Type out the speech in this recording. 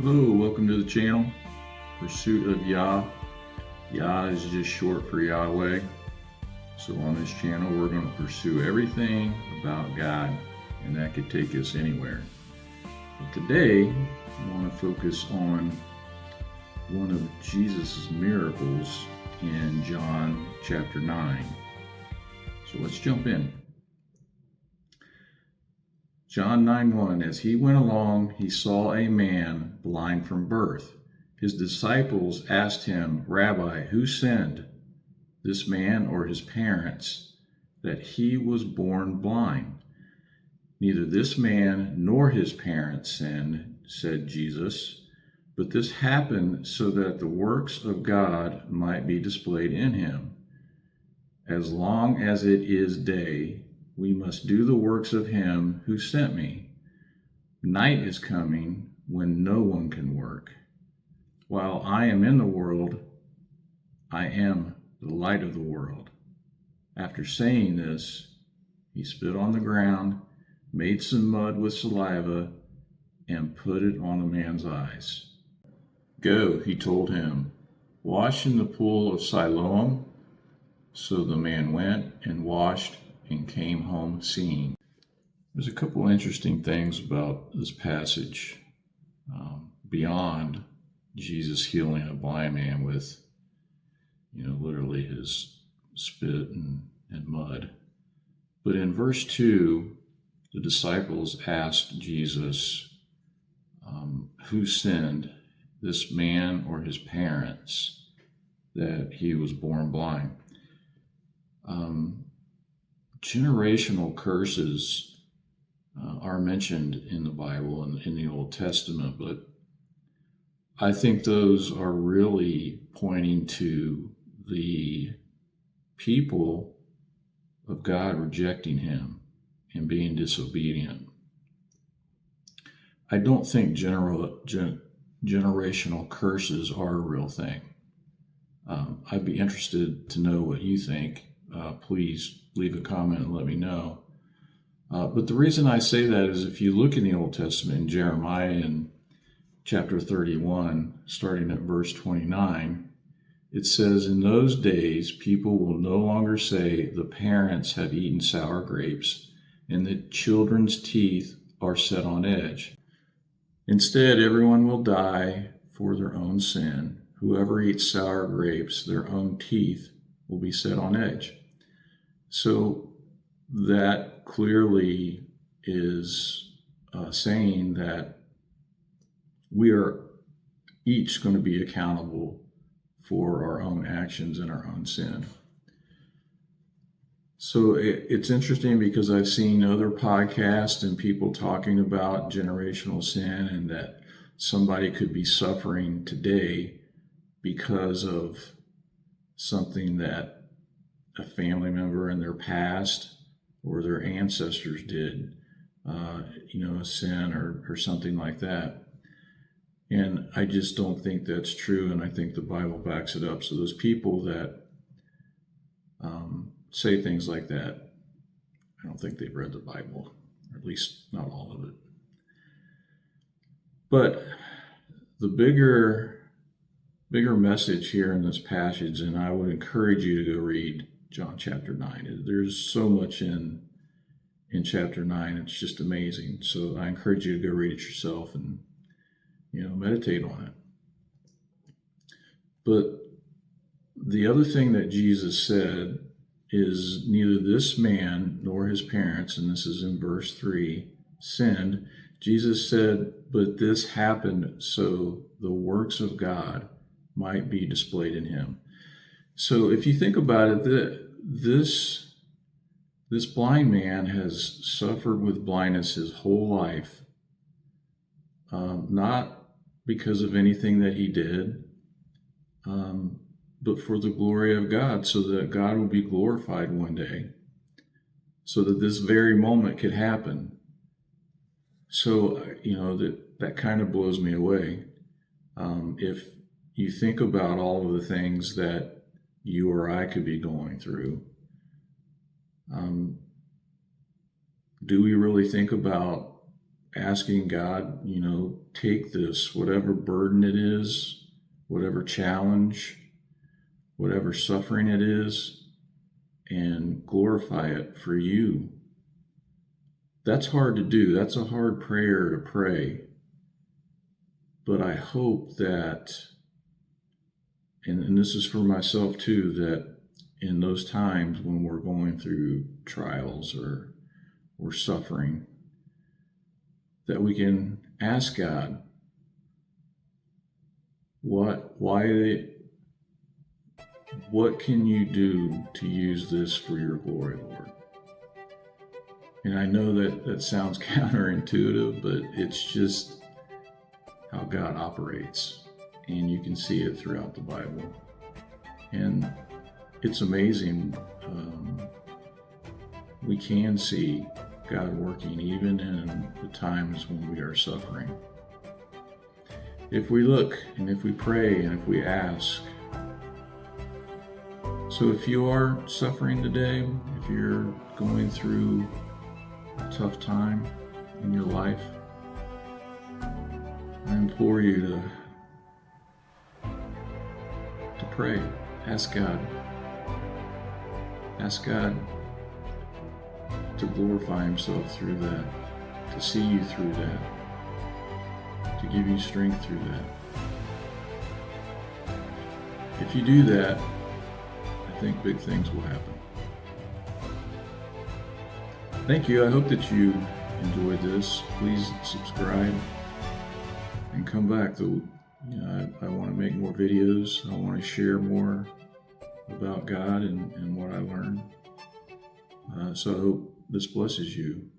Hello, welcome to the channel, Pursuit of Yah. Yah is just short for Yahweh. So on this channel, we're going to pursue everything about God, and that could take us anywhere. But today, I want to focus on one of Jesus' miracles in John chapter 9. So let's jump in. John 9:1, as he went along, he saw a man blind from birth. His disciples asked him, Rabbi, who sinned, this man or his parents, that he was born blind? Neither this man nor his parents sinned, said Jesus, but this happened so that the works of God might be displayed in him. As long as it is day, we must do the works of him who sent me. Night is coming when no one can work. While I am in the world, I am the light of the world. After saying this, he spit on the ground, made some mud with saliva, and put it on the man's eyes. Go, he told him, wash in the pool of Siloam. So the man went and washed and came home seeing. There's a couple interesting things about this passage beyond Jesus healing a blind man with, literally his spit and mud. But in verse 2, the disciples asked Jesus, who sinned, this man or his parents, that he was born blind? Generational curses are mentioned in the Bible and in the Old Testament, but I think those are really pointing to the people of God rejecting him and being disobedient. I don't think generational curses are a real thing. I'd be interested to know what you think. Please leave a comment and let me know. But the reason I say that is if you look in the Old Testament, in Jeremiah in chapter 31, starting at verse 29, it says, in those days people will no longer say the parents have eaten sour grapes and the children's teeth are set on edge. Instead, everyone will die for their own sin. Whoever eats sour grapes, their own teeth will be set on edge. So that clearly is saying that we are each going to be accountable for our own actions and our own sin. So it's interesting because I've seen other podcasts and people talking about generational sin and that somebody could be suffering today because of something that a family member in their past or their ancestors did, a sin or something like that. And I just don't think that's true, and I think the Bible backs it up. So those people that say things like that, I don't think they've read the Bible, or at least not all of it. But the bigger message here in this passage, and I would encourage you to go read John chapter 9. There's so much in chapter 9, it's just amazing. So I encourage you to go read it yourself and meditate on it. But the other thing that Jesus said is neither this man nor his parents, and this is in verse 3, sinned. Jesus said, but this happened so the works of God might be displayed in him. So if you think about it, this blind man has suffered with blindness his whole life, not because of anything that he did, but for the glory of God, so that God will be glorified one day, so that this very moment could happen. So, that kind of blows me away. If you think about all of the things that you or I could be going through, do we really think about asking God, take this, whatever burden it is, whatever challenge, whatever suffering it is, and glorify it for you. That's hard to do. That's a hard prayer to pray. But I hope that, and this is for myself too, that in those times when we're going through trials or we're suffering, that we can ask God, what can you do to use this for your glory, Lord? And I know that sounds counterintuitive, but it's just how God operates. And you can see it throughout the Bible. And it's amazing. We can see God working even in the times when we are suffering. If we look and if we pray and if we ask. So if you are suffering today, if you're going through a tough time in your life, I implore you to pray. Ask God. Ask God to glorify Himself through that, to see you through that, to give you strength through that. If you do that, I think big things will happen. Thank you. I hope that you enjoyed this. Please subscribe and come back. I want to make more videos. I want to share more about God and what I learned. So I hope this blesses you.